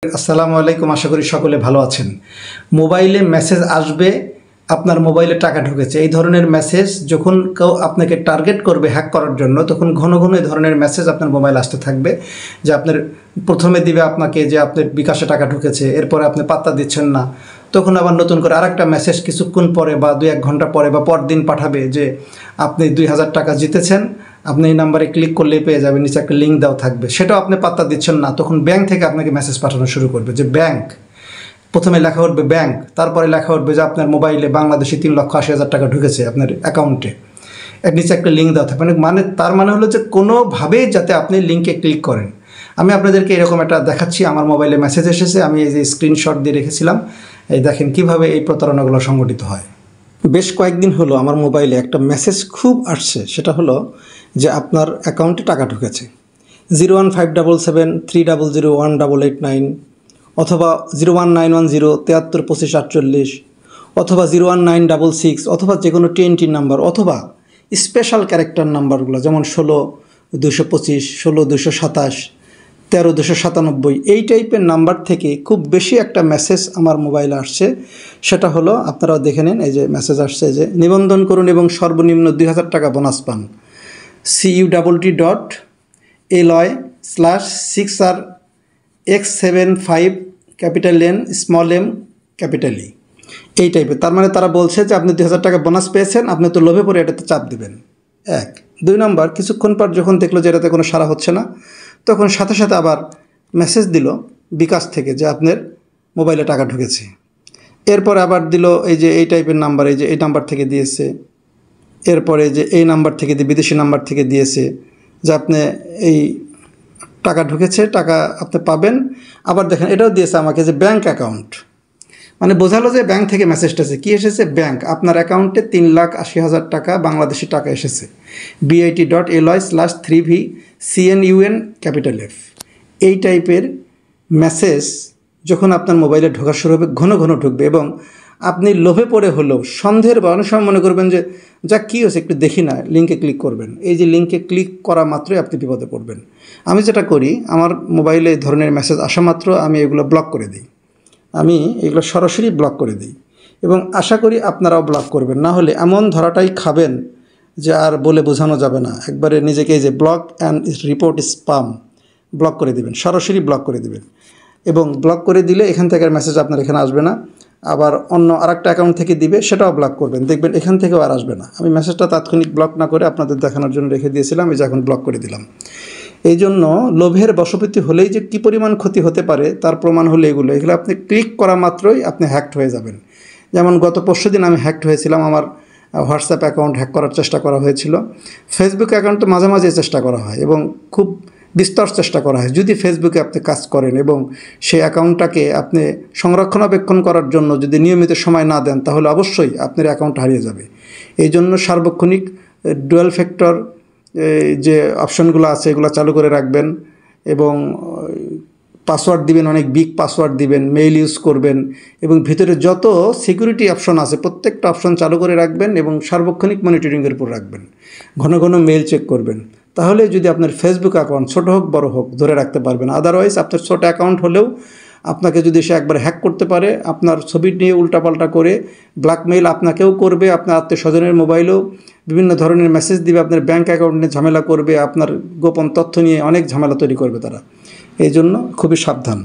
আসসালামু আলাইকুম। আশা করি সকলে ভালো আছেন। মোবাইলে মেসেজ আসবে আপনার মোবাইলে টাকা ঢুকেছে, এই ধরনের মেসেজ যখন কেউ আপনাকে টার্গেট করবে হ্যাক করার জন্য, তখন ঘন ঘন এই ধরনের মেসেজ আপনার মোবাইল আসতে থাকবে। যে আপনার প্রথমে দিবে আপনাকে যে আপনার বিকাশে টাকা ঢুকেছে, এরপরে আপনি পাত্তা দিচ্ছেন না, তখন আবার নতুন করে আরেকটা মেসেজ কিছুক্ষণ পরে বা 2-1 ঘন্টা পরে বা পরদিন পাঠাবে যে আপনি 2000 টাকা জিতেছেন, আপনি এই নাম্বারে ক্লিক করলেই পেয়ে যাবেন, নিচে একটা লিঙ্ক দেওয়া থাকবে, সেটাও আপনি পাত্তা দিচ্ছেন না। তখন ব্যাংক থেকে আপনাকে মেসেজ পাঠানো শুরু করবে যে ব্যাংক, প্রথমে লেখা উঠবে ব্যাংক, তারপরে লেখা উঠবে যে আপনার মোবাইলে বাংলাদেশি 3,80,000 টাকা ঢুকেছে আপনার অ্যাকাউন্টে, এর নিচে একটা লিঙ্ক দেওয়া থাকবে। তার মানে হলো যে কোনোভাবেই যাতে আপনি লিঙ্কে ক্লিক করেন। আমি আপনাদেরকে এরকম একটা দেখাচ্ছি, আমার মোবাইলে মেসেজ এসেছে, আমি এই যে স্ক্রিনশট দিয়ে রেখেছিলাম। এই দেখেন কিভাবে এই প্রতারণাগুলো সংগঠিত হয়। বেশ কয়েকদিন হলো আমার মোবাইলে একটা মেসেজ খুব আসছে, সেটা হলো যে আপনার অ্যাকাউন্টে টাকা ঢুকেছে 0157730018889 অথবা 01910732548 অথবা 01966 অথবা যে কোনো TNT নাম্বার অথবা স্পেশাল ক্যারেক্টার নাম্বারগুলো যেমন 16225, 16227, 13297, এই টাইপের নাম্বার থেকে খুব বেশি একটা মেসেজ আমার মোবাইলে আসছে। সেটা হলো, আপনারাও দেখে নিন, এই যে মেসেজ আসছে যে নিবন্ধন করুন এবং সর্বনিম্ন 2000 টাকা বোনাস পান, CUTT.ALOY/6RX75 capital N small m capital E, এই টাইপের। তার মানে তারা বলছে যে আপনি 2000 টাকা বোনাস পেয়েছেন, আপনি তো লোভে পড়ে এটাতে চাপ দেবেন। 1 2 নম্বর, কিছুক্ষণ পর যখন দেখলো যে এটাতে কোনো সাড়া হচ্ছে না, তখন সাথে সাথে আবার মেসেজ দিল বিকাশ থেকে যে আপনার মোবাইলে টাকা ঢুকেছে। এরপরে আবার দিল এই যে এই টাইপের নাম্বার, এই যে এই নাম্বার থেকে দিয়েছে, এরপরে যে এই নাম্বার থেকে বিদেশি নাম্বার থেকে দিয়েছে যে আপনি এই টাকা ঢুকেছে, টাকা আপনি পাবেন। আবার দেখেন এটাও দিয়েছে আমাকে যে ব্যাংক অ্যাকাউন্ট, মানে বোঝালো যে ব্যাংক থেকে মেসেজটা এসেছে। কী এসেছে? ব্যাংক, আপনার অ্যাকাউন্টে 3,80,000 টাকা বাংলাদেশি টাকা এসেছে, BIT.ALOY/3VCNUN ক্যাপিটাল F। এই টাইপের মেসেজ যখন আপনার মোবাইলে ঢোকা শুরু হবে, ঘন ঘন ঢুকবে এবং আপনি লোভে পড়ে হলেও সন্দেহের বা অনেক সময় মনে করবেন যে যা কী হয়েছে একটু দেখি না, লিঙ্কে ক্লিক করবেন। এই যে লিঙ্কে ক্লিক করা মাত্রই আপনি বিপদে পড়বেন। আমি যেটা করি, আমার মোবাইলে এই ধরনের মেসেজ আসা মাত্র আমি এগুলো ব্লক করে দিই, আমি এগুলো সরাসরি ব্লক করে দিই এবং আশা করি আপনারাও ব্লক করবেন। না হলে এমন ধরাটাই খাবেন যে আর বলে বোঝানো যাবে না। একবারে নিজেকে এই যে block and report spam, block করে দিবেন, সরাসরি ব্লক করে দিবেন। এবং ব্লক করে দিলে এখান থেকে আর মেসেজ আপনার এখানে আসবে না। আবার অন্য আরেকটা অ্যাকাউন্ট থেকে দিবে, সেটাও ব্লক করবেন, দেখবেন এখান থেকেও আর আসবে না। আমি মেসেজটা তাৎক্ষণিক ব্লক না করে আপনাদের দেখানোর জন্য রেখে দিয়েছিলাম, এই যে এখন ব্লক করে দিলাম। এই জন্য লোভের বশবর্তী হলেই যে কী পরিমাণ ক্ষতি হতে পারে তার প্রমাণ হলো এগুলো আপনি ক্লিক করা মাত্রই আপনি হ্যাকড হয়ে যাবেন। যেমন গত পরশুদিন আমি হ্যাকড হয়েছিলাম, আমার হোয়াটসঅ্যাপ অ্যাকাউন্ট হ্যাক করার চেষ্টা করা হয়েছিল। ফেসবুক অ্যাকাউন্ট তো মাঝে মাঝে চেষ্টা করা হয় এবং খুব বিস্তর চেষ্টা করা হয়। যদি ফেসবুকে আপনি কাজ করেন এবং সেই অ্যাকাউন্টটাকে আপনি সংরক্ষণাবেক্ষণ করার জন্য যদি নিয়মিত সময় না দেন, তাহলে অবশ্যই আপনার অ্যাকাউন্ট হারিয়ে যাবে। এই জন্য সার্বক্ষণিক ডুয়াল ফ্যাক্টর যে অপশনগুলো আছে এগুলো চালু করে রাখবেন এবং পাসওয়ার্ড দিবেন, অনেক বিগ পাসওয়ার্ড দিবেন, মেইল ইউজ করবেন এবং ভিতরে যত সিকিউরিটি অপশন আছে প্রত্যেকটা অপশন চালু করে রাখবেন এবং সার্বক্ষণিক মনিটরিংয়ের উপর রাখবেন। ঘন ঘন মেইল চেক করবেন, তাহলে যদি আপনার ফেসবুক অ্যাকাউন্ট ছোট হোক বড় হোক ধরে রাখতে পারবেন। আদারওয়াইজ আপনার ছোট অ্যাকাউন্ট হলেও আপনাকে যদি সে একবার হ্যাক করতে পারে, আপনার ছবি নিয়ে উল্টাপাল্টা করে ব্ল্যাকমেইল আপনাকেও করবে, আপনার আত্মীয় স্বজনের মোবাইলেও বিভিন্ন ধরনের মেসেজ দিবে, আপনার ব্যাঙ্ক অ্যাকাউন্ট নিয়ে ঝামেলা করবে, আপনার গোপন তথ্য নিয়ে অনেক ঝামেলা তৈরি করবে তারা। এই জন্য খুবই সাবধান।